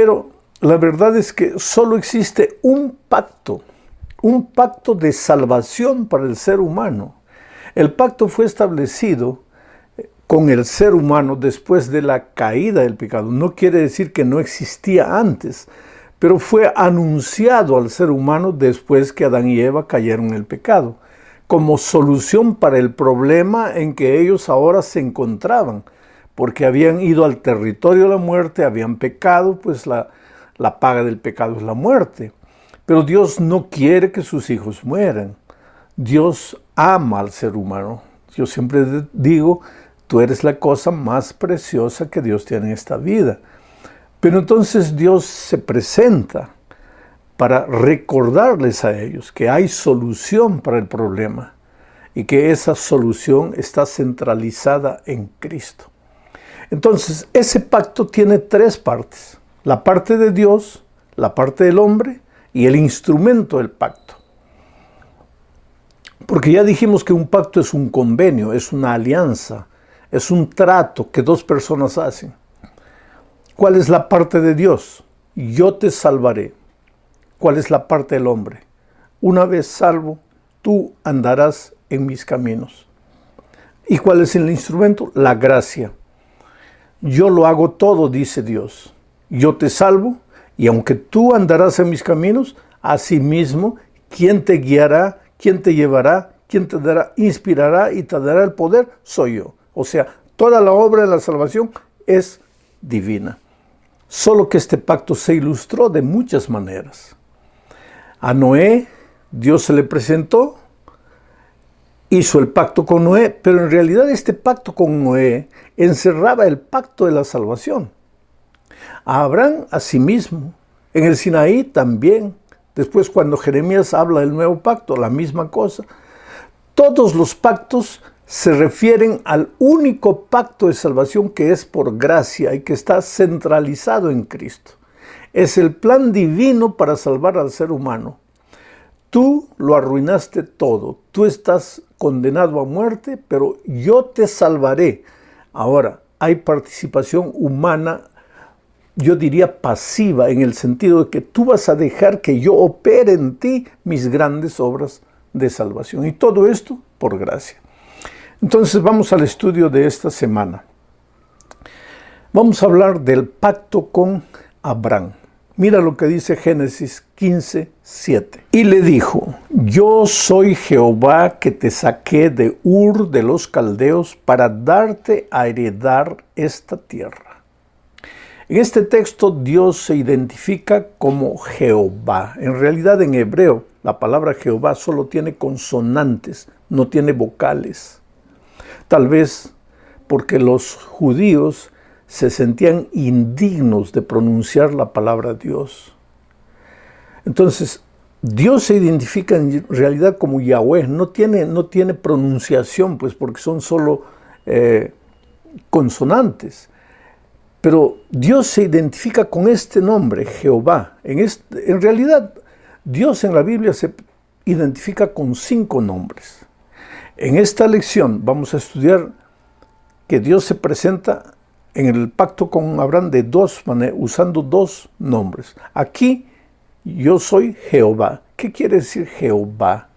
Pero la verdad es que solo existe un pacto de salvación para el ser humano. El pacto fue establecido con el ser humano después de la caída del pecado. No quiere decir que no existía antes, pero fue anunciado al ser humano después que Adán y Eva cayeron en el pecado, como solución para el problema en que ellos ahora se encontraban, porque habían ido al territorio de la muerte, habían pecado, pues la paga del pecado es la muerte. Pero Dios no quiere que sus hijos mueran. Dios ama al ser humano. Yo siempre digo, tú eres la cosa más preciosa que Dios tiene en esta vida. Pero entonces Dios se presenta para recordarles a ellos que hay solución para el problema y que esa solución está centralizada en Cristo. Entonces, ese pacto tiene tres partes: la parte de Dios, la parte del hombre y el instrumento del pacto. Porque ya dijimos que un pacto es un convenio, es una alianza, es un trato que dos personas hacen. ¿Cuál es la parte de Dios? Yo te salvaré. ¿Cuál es la parte del hombre? Una vez salvo, tú andarás en mis caminos. ¿Y cuál es el instrumento? La gracia. Yo lo hago todo, dice Dios. Yo te salvo, y aunque tú andarás en mis caminos, asimismo, ¿quién te guiará? ¿Quién te llevará? ¿Quién te dará, inspirará y te dará el poder? Soy yo. O sea, toda la obra de la salvación es divina. Solo que este pacto se ilustró de muchas maneras. A Noé, Dios se le presentó, hizo el pacto con Noé, pero en realidad este pacto con Noé encerraba el pacto de la salvación. A Abraham, asimismo, en el Sinaí también. Después, cuando Jeremías habla del nuevo pacto, la misma cosa. Todos los pactos se refieren al único pacto de salvación que es por gracia y que está centralizado en Cristo. Es el plan divino para salvar al ser humano. Tú lo arruinaste todo. Tú estás condenado a muerte, pero yo te salvaré. Ahora, hay participación humana, yo diría pasiva, en el sentido de que tú vas a dejar que yo opere en ti mis grandes obras de salvación. Y todo esto por gracia. Entonces vamos al estudio de esta semana. Vamos a hablar del pacto con Abraham. Mira lo que dice Génesis 15:7. Y le dijo: yo soy Jehová que te saqué de Ur de los Caldeos para darte a heredar esta tierra. En este texto Dios se identifica como Jehová. En realidad en hebreo la palabra Jehová solo tiene consonantes, no tiene vocales. Tal vez porque los judíos se sentían indignos de pronunciar la palabra Dios. Entonces, Dios se identifica en realidad como Yahweh, no tiene pronunciación, pues porque son solo consonantes. Pero Dios se identifica con este nombre, Jehová. En realidad, Dios en la Biblia se identifica con 5 nombres. En esta lección vamos a estudiar que Dios se presenta en el pacto con Abraham de dos maneras, usando 2 nombres. Aquí, yo soy Jehová. ¿Qué quiere decir Jehová?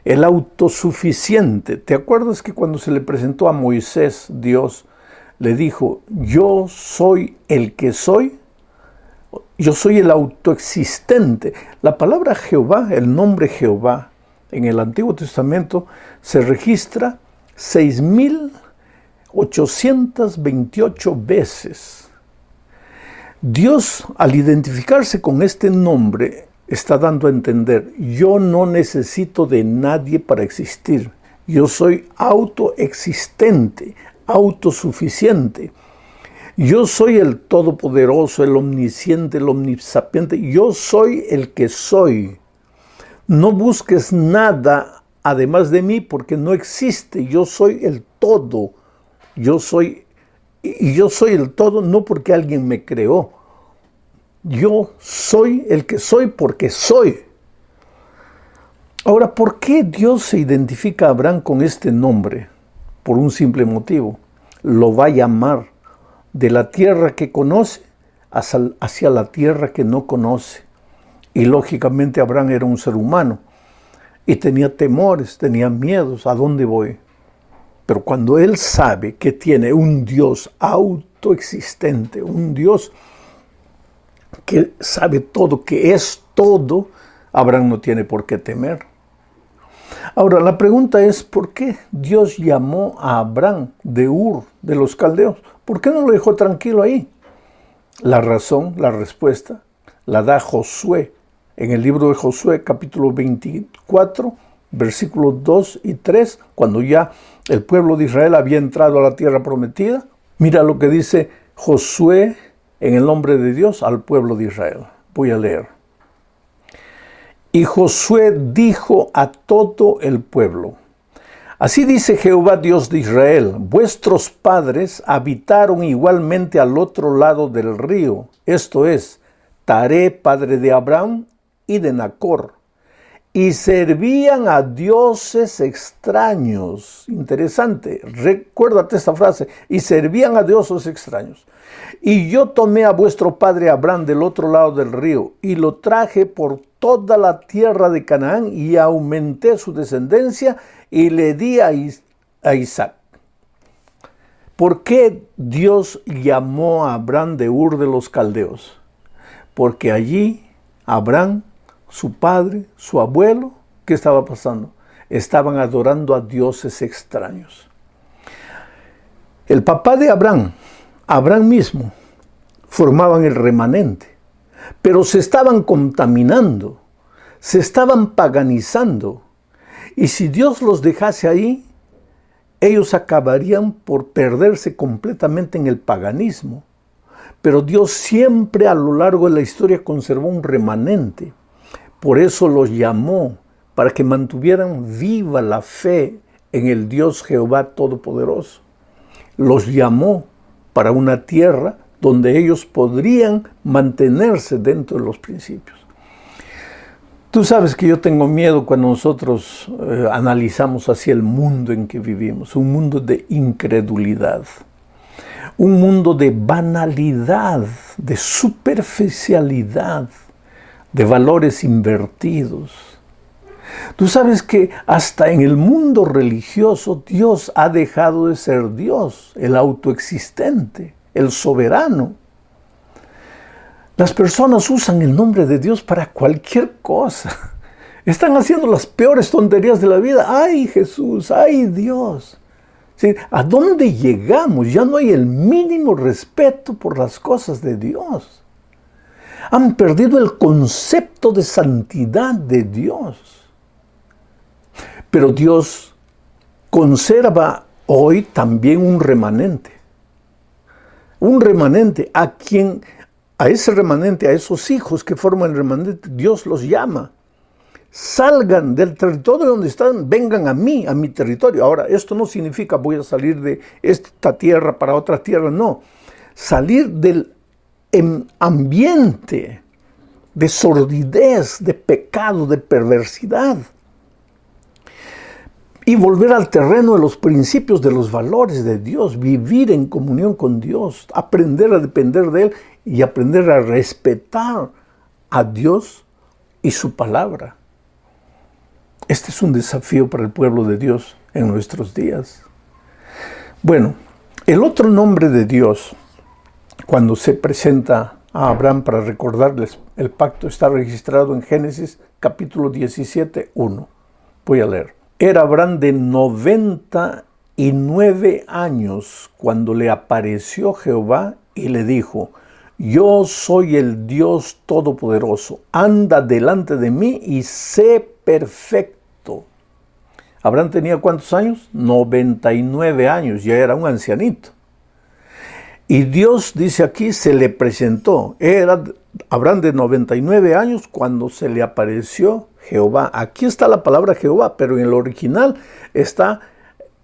El autosuficiente. ¿Te acuerdas que cuando se le presentó a Moisés, Dios le dijo: yo soy el que soy? Yo soy el autoexistente. La palabra Jehová, el nombre Jehová, en el Antiguo Testamento se registra 6,828 veces. Dios, al identificarse con este nombre, está dando a entender: yo no necesito de nadie para existir. Yo soy autoexistente, autosuficiente. Yo soy el todopoderoso, el omnisciente, el omnisapiente. Yo soy el que soy. No busques nada además de mí, porque no existe. Yo soy el todo. Yo soy el todo no porque alguien me creó. Yo soy el que soy porque soy. Ahora, ¿por qué Dios se identifica a Abraham con este nombre? Por un simple motivo: lo va a llamar de la tierra que conoce hacia la tierra que no conoce. Y lógicamente Abraham era un ser humano y tenía temores, tenía miedos. ¿A dónde voy? Pero cuando él sabe que tiene un Dios autoexistente, un Dios que sabe todo, que es todo, Abraham no tiene por qué temer. Ahora, la pregunta es, ¿por qué Dios llamó a Abraham de Ur, de los caldeos? ¿Por qué no lo dejó tranquilo ahí? La razón, la respuesta, la da Josué. En el libro de Josué, capítulo 24, versículos 2 y 3, cuando ya el pueblo de Israel había entrado a la tierra prometida, mira lo que dice Josué en el nombre de Dios al pueblo de Israel. Voy a leer. Y Josué dijo a todo el pueblo: así dice Jehová Dios de Israel, vuestros padres habitaron igualmente al otro lado del río, esto es, Taré, padre de Abraham y de Nacor, y servían a dioses extraños. Interesante, recuérdate esta frase, y servían a dioses extraños. Y yo tomé a vuestro padre Abraham del otro lado del río, y lo traje por toda la tierra de Canaán, y aumenté su descendencia, y le di a Isaac. ¿Por qué Dios llamó a Abraham de Ur de los Caldeos? Porque allí Abraham, su padre, su abuelo, ¿qué estaba pasando? Estaban adorando a dioses extraños. El papá de Abraham, Abraham mismo, formaban el remanente, pero se estaban contaminando, se estaban paganizando. Y si Dios los dejase ahí, ellos acabarían por perderse completamente en el paganismo. Pero Dios siempre a lo largo de la historia conservó un remanente. Por eso los llamó, para que mantuvieran viva la fe en el Dios Jehová Todopoderoso. Los llamó para una tierra donde ellos podrían mantenerse dentro de los principios. Tú sabes que yo tengo miedo cuando nosotros analizamos hacia el mundo en que vivimos, un mundo de incredulidad, un mundo de banalidad, de superficialidad, de valores invertidos. Tú sabes que hasta en el mundo religioso Dios ha dejado de ser Dios, el autoexistente, el soberano. Las personas usan el nombre de Dios para cualquier cosa. Están haciendo las peores tonterías de la vida. ¡Ay, Jesús! ¡Ay, Dios! ¿Sí? ¿A dónde llegamos? Ya no hay el mínimo respeto por las cosas de Dios. Han perdido el concepto de santidad de Dios. Pero Dios conserva hoy también un remanente. Un remanente a ese remanente, a esos hijos que forman el remanente, Dios los llama. Salgan del territorio donde están, vengan a mí, a mi territorio. Ahora, esto no significa voy a salir de esta tierra para otra tierra, no. Salir del ambiente de sordidez, de pecado, de perversidad. Y volver al terreno de los principios, de los valores de Dios, vivir en comunión con Dios, aprender a depender de Él y aprender a respetar a Dios y su palabra. Este es un desafío para el pueblo de Dios en nuestros días. Bueno, el otro nombre de Dios, cuando se presenta a Abraham para recordarles el pacto, está registrado en Génesis capítulo 17, 1. Voy a leer. Era Abraham de 99 años cuando le apareció Jehová y le dijo: yo soy el Dios Todopoderoso, anda delante de mí y sé perfecto. Abraham tenía ¿cuántos años? 99 años, ya era un ancianito. Y Dios, dice aquí, se le presentó. Era Abraham de 99 años cuando se le apareció Jehová. Aquí está la palabra Jehová, pero en el original está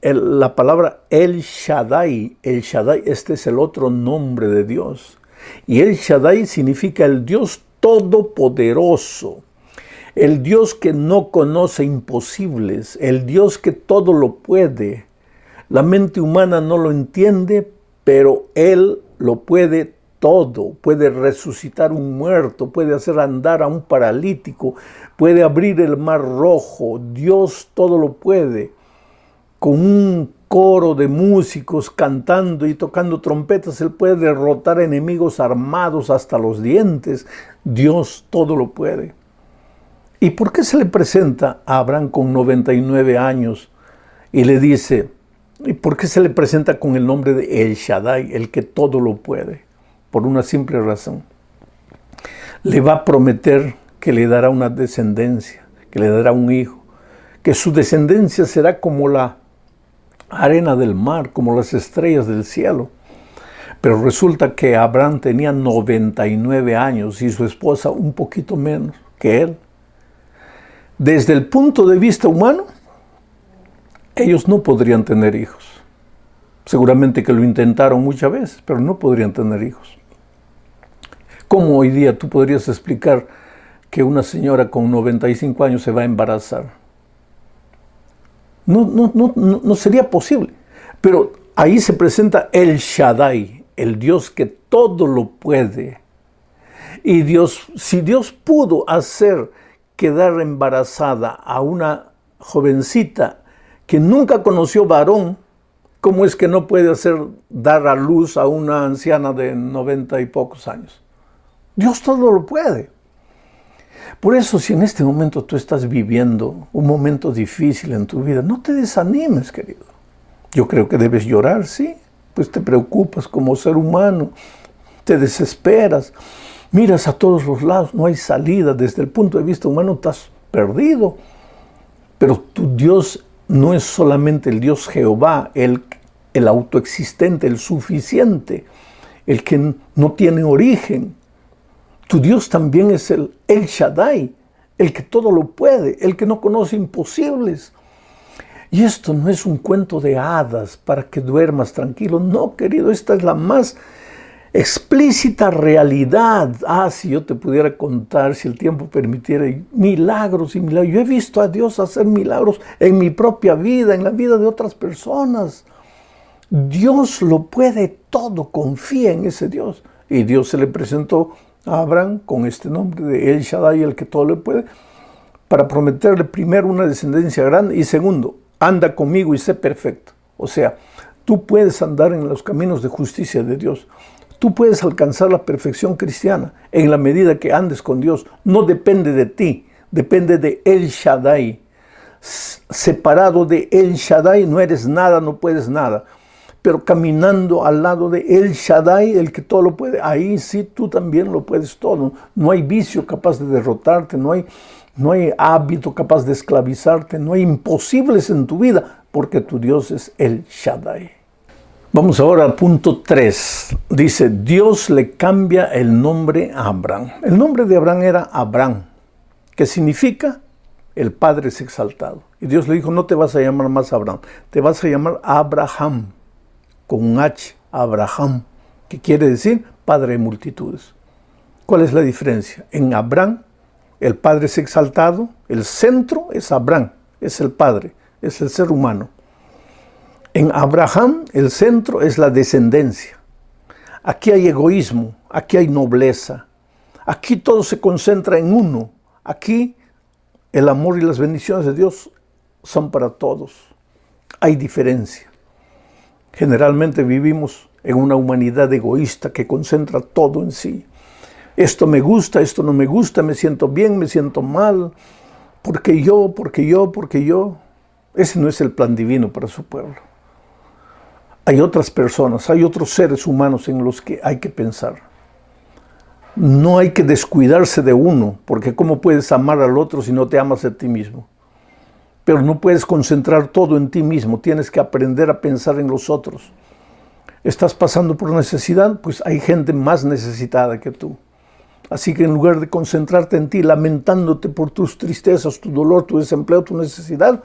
la palabra El Shaddai. El Shaddai, este es el otro nombre de Dios. Y El Shaddai significa el Dios todopoderoso. El Dios que no conoce imposibles. El Dios que todo lo puede. La mente humana no lo entiende, pero Él lo puede todo, puede resucitar un muerto, puede hacer andar a un paralítico, puede abrir el mar rojo. Dios todo lo puede. Con un coro de músicos cantando y tocando trompetas, Él puede derrotar enemigos armados hasta los dientes. Dios todo lo puede. ¿Y por qué se le presenta a Abraham con 99 años y le dice, y por qué se le presenta con el nombre de El Shaddai, el que todo lo puede? Por una simple razón. Le va a prometer que le dará una descendencia, que le dará un hijo, que su descendencia será como la arena del mar, como las estrellas del cielo. Pero resulta que Abraham tenía 99 años y su esposa un poquito menos que él. Desde el punto de vista humano, ellos no podrían tener hijos. Seguramente que lo intentaron muchas veces, pero no podrían tener hijos. ¿Cómo hoy día tú podrías explicar que una señora con 95 años se va a embarazar? No sería posible. Pero ahí se presenta El Shaddai, el Dios que todo lo puede. Y Dios, si Dios pudo hacer quedar embarazada a una jovencita que nunca conoció varón, ¿cómo es que no puede hacer dar a luz a una anciana de 90 y pocos años? Dios todo lo puede. Por eso, si en este momento tú estás viviendo un momento difícil en tu vida, no te desanimes, querido. Yo creo que debes llorar, sí, pues te preocupas como ser humano, te desesperas, miras a todos los lados, no hay salida. Desde el punto de vista humano estás perdido. Pero tu Dios no es solamente el Dios Jehová, el autoexistente, el suficiente, el que no tiene origen. Tu Dios también es el Shaddai, el que todo lo puede, el que no conoce imposibles. Y esto no es un cuento de hadas para que duermas tranquilo. No, querido, esta es la más explícita realidad. Si yo te pudiera contar, si el tiempo permitiera, milagros y milagros. Yo he visto a Dios hacer milagros en mi propia vida, en la vida de otras personas. Dios lo puede todo, confía en ese Dios. Y Dios se le presentó a Abraham con este nombre de El Shaddai, el que todo le puede, para prometerle primero una descendencia grande y segundo, anda conmigo y sé perfecto. O sea, tú puedes andar en los caminos de justicia de Dios. Tú puedes alcanzar la perfección cristiana en la medida que andes con Dios. No depende de ti, depende de El Shaddai. Separado de El Shaddai no eres nada, no puedes nada. Pero caminando al lado de El Shaddai, el que todo lo puede, ahí sí tú también lo puedes todo. No hay vicio capaz de derrotarte, no hay hábito capaz de esclavizarte, no hay imposibles en tu vida, porque tu Dios es El Shaddai. Vamos ahora al punto 3. Dice, Dios le cambia el nombre a Abraham. El nombre de Abraham era Abraham, que significa el Padre es exaltado. Y Dios le dijo, no te vas a llamar más Abraham, te vas a llamar Abraham, con un H, Abraham, que quiere decir Padre de multitudes. ¿Cuál es la diferencia? En Abraham, el Padre es exaltado, el centro es Abraham, es el Padre, es el ser humano. En Abraham, el centro es la descendencia. Aquí hay egoísmo, aquí hay nobleza. Aquí todo se concentra en uno. Aquí el amor y las bendiciones de Dios son para todos. Hay diferencia. Generalmente vivimos en una humanidad egoísta que concentra todo en sí. Esto me gusta, esto no me gusta, me siento bien, me siento mal, porque yo. Ese no es el plan divino para su pueblo. Hay otras personas, hay otros seres humanos en los que hay que pensar. No hay que descuidarse de uno, porque ¿cómo puedes amar al otro si no te amas a ti mismo? Pero no puedes concentrar todo en ti mismo, tienes que aprender a pensar en los otros. ¿Estás pasando por necesidad? Pues hay gente más necesitada que tú. Así que en lugar de concentrarte en ti, lamentándote por tus tristezas, tu dolor, tu desempleo, tu necesidad,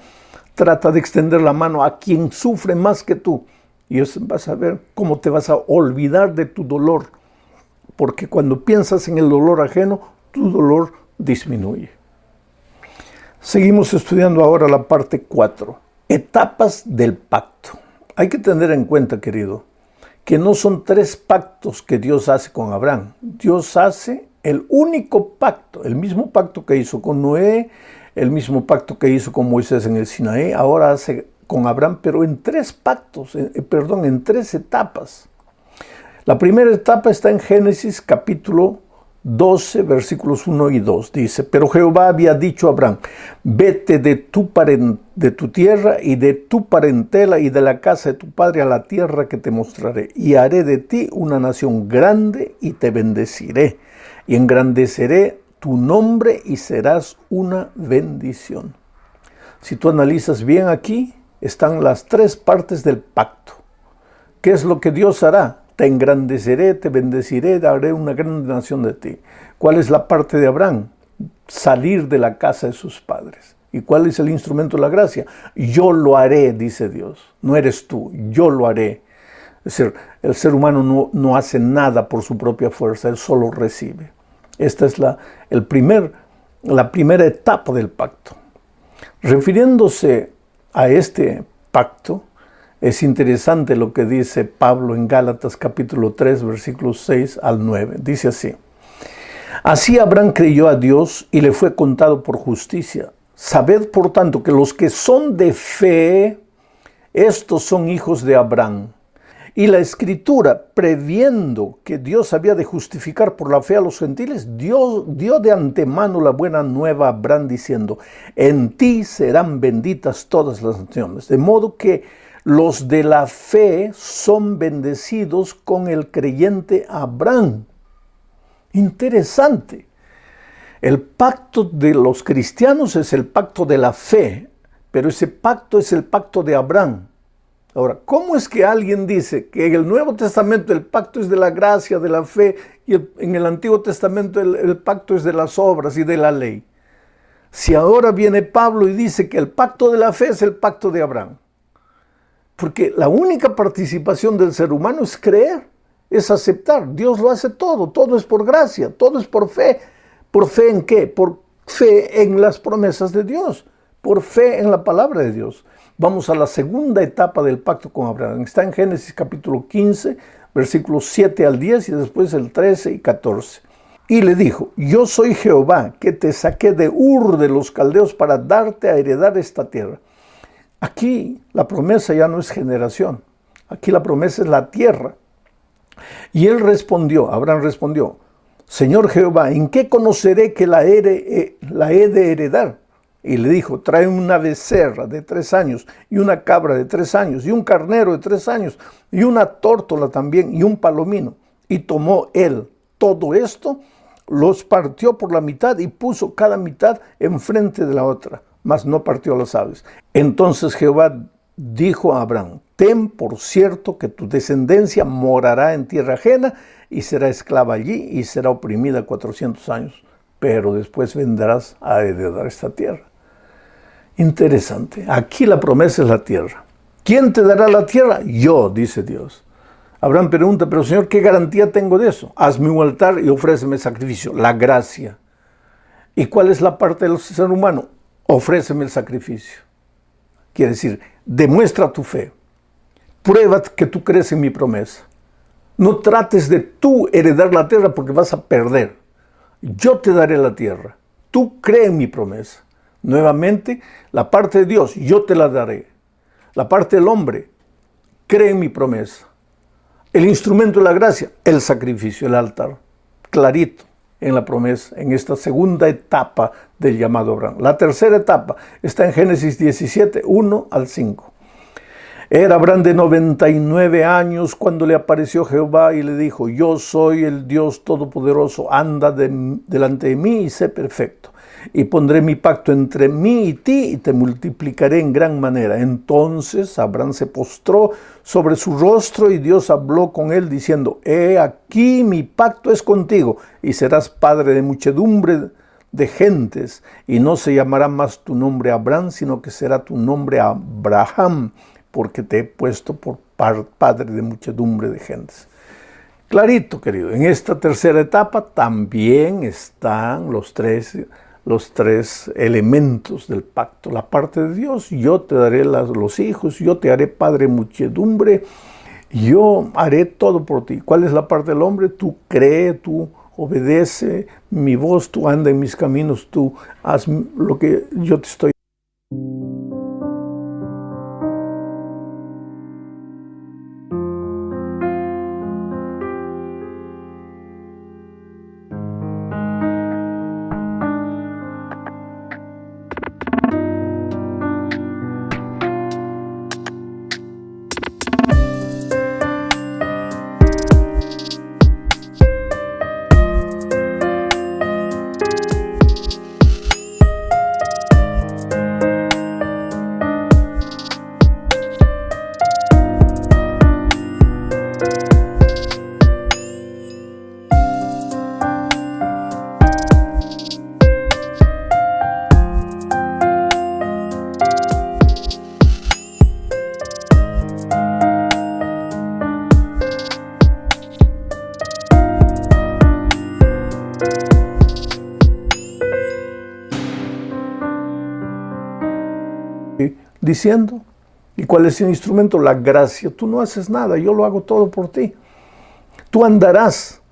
trata de extender la mano a quien sufre más que tú. Y vas a ver cómo te vas a olvidar de tu dolor. Porque cuando piensas en el dolor ajeno, tu dolor disminuye. Seguimos estudiando ahora la parte 4. Etapas del pacto. Hay que tener en cuenta, querido, que no son tres pactos que Dios hace con Abraham. Dios hace el único pacto, el mismo pacto que hizo con Noé, el mismo pacto que hizo con Moisés en el Sinaí, ahora hace con Abraham, pero en tres pactos, en tres etapas. La primera etapa está en Génesis capítulo 12, versículos 1 y 2. Dice, pero Jehová había dicho a Abraham, vete de tu tierra y de tu parentela y de la casa de tu padre a la tierra que te mostraré, y haré de ti una nación grande y te bendeciré, y engrandeceré tu nombre y serás una bendición. Si tú analizas bien aquí, están las tres partes del pacto. ¿Qué es lo que Dios hará? Te engrandeceré, te bendeciré, daré una gran nación de ti. ¿Cuál es la parte de Abraham? Salir de la casa de sus padres. ¿Y cuál es el instrumento de la gracia? Yo lo haré, dice Dios. No eres tú, yo lo haré. Es decir, el ser humano no hace nada por su propia fuerza, él solo recibe. Esta es la primera etapa del pacto. Refiriéndose a este pacto, es interesante lo que dice Pablo en Gálatas capítulo 3, versículos 6 al 9. Dice así, así Abraham creyó a Dios y le fue contado por justicia. Sabed, por tanto, que los que son de fe, estos son hijos de Abraham. Y la Escritura, previendo que Dios había de justificar por la fe a los gentiles, dio de antemano la buena nueva a Abraham diciendo, en ti serán benditas todas las naciones. De modo que los de la fe son bendecidos con el creyente Abraham. Interesante. El pacto de los cristianos es el pacto de la fe, pero ese pacto es el pacto de Abraham. Ahora, ¿cómo es que alguien dice que en el Nuevo Testamento el pacto es de la gracia, de la fe, y en el Antiguo Testamento el pacto es de las obras y de la ley? Si ahora viene Pablo y dice que el pacto de la fe es el pacto de Abraham. Porque la única participación del ser humano es creer, es aceptar. Dios lo hace todo es por gracia, todo es por fe. ¿Por fe en qué? Por fe en las promesas de Dios, por fe en la palabra de Dios. Vamos a la segunda etapa del pacto con Abraham. Está en Génesis capítulo 15, versículos 7 al 10 y después el 13 y 14. Y le dijo, yo soy Jehová, que te saqué de Ur de los Caldeos para darte a heredar esta tierra. Aquí la promesa ya no es generación, aquí la promesa es la tierra. Y Abraham respondió, Señor Jehová, ¿en qué conoceré que la he de heredar? Y le dijo, trae una becerra de 3 años, y una cabra de 3 años, y un carnero de 3 años, y una tórtola también, y un palomino. Y tomó él todo esto, los partió por la mitad, y puso cada mitad enfrente de la otra, mas no partió las aves. Entonces Jehová dijo a Abraham, ten por cierto que tu descendencia morará en tierra ajena, y será esclava allí, y será oprimida 400 años, pero después vendrás a heredar esta tierra. Interesante. Aquí la promesa es la tierra. ¿Quién te dará la tierra? Yo, dice Dios. Abraham pregunta, pero Señor, ¿qué garantía tengo de eso? Hazme un altar y ofréceme sacrificio. La gracia. ¿Y cuál es la parte del ser humano? Ofréceme el sacrificio. Quiere decir, demuestra tu fe. Prueba que tú crees en mi promesa. No trates de tú heredar la tierra porque vas a perder. Yo te daré la tierra. Tú cree en mi promesa. Nuevamente, la parte de Dios, yo te la daré. La parte del hombre, cree en mi promesa. El instrumento de la gracia, el sacrificio, el altar. Clarito en la promesa, en esta segunda etapa del llamado Abraham. La tercera etapa está en Génesis 17, 1 al 5. Era Abraham de 99 años cuando le apareció Jehová y le dijo, yo soy el Dios Todopoderoso, anda delante de mí y sé perfecto. Y pondré mi pacto entre mí y ti y te multiplicaré en gran manera. Entonces Abraham se postró sobre su rostro y Dios habló con él diciendo, he aquí mi pacto es contigo y serás padre de muchedumbre de gentes y no se llamará más tu nombre Abraham, sino que será tu nombre Abraham, porque te he puesto por padre de muchedumbre de gentes. Clarito, querido, en esta tercera etapa también están los tres elementos del pacto. La parte de Dios, yo te daré los hijos, yo te haré padre de muchedumbre, Yo haré todo por ti. ¿Cuál es la parte del hombre? Tú cree, tú obedece mi voz, tú anda en mis caminos, tú haz lo que yo te estoy. Diciendo, ¿y cuál es el instrumento? La gracia. Tú no haces nada, yo lo hago todo por ti. Tú andarás,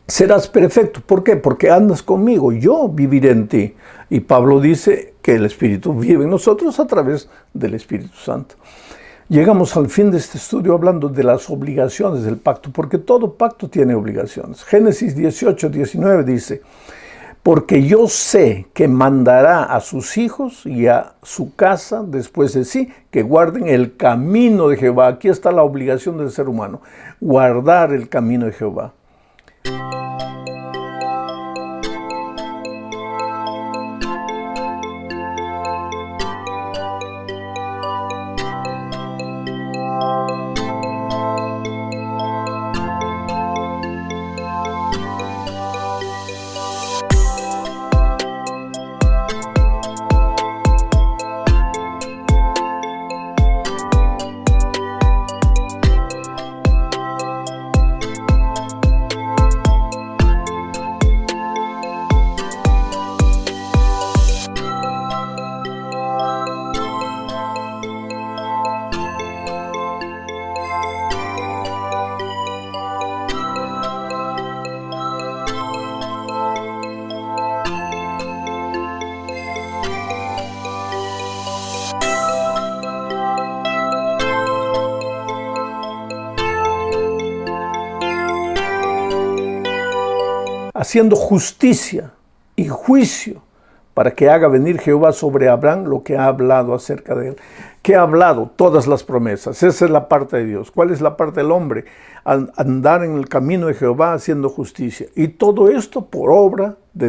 serás perfecto. ¿Por qué? Porque andas conmigo, yo viviré en ti. Y Pablo dice que el Espíritu vive en nosotros a través del Espíritu Santo. Llegamos al fin de este estudio hablando de las obligaciones del pacto, porque todo pacto tiene obligaciones. Génesis 18, 19 dice: porque yo sé que mandará a sus hijos y a su casa después de sí, que guarden el camino de Jehová. Aquí está la obligación del ser humano, guardar el camino de Jehová. Haciendo justicia y juicio para que haga venir Jehová sobre Abraham lo que ha hablado acerca de él. ¿Qué ha hablado? Todas las promesas. Esa es la parte de Dios. ¿Cuál es la parte del hombre? Andar en el camino de Jehová haciendo justicia. Y todo esto por obra de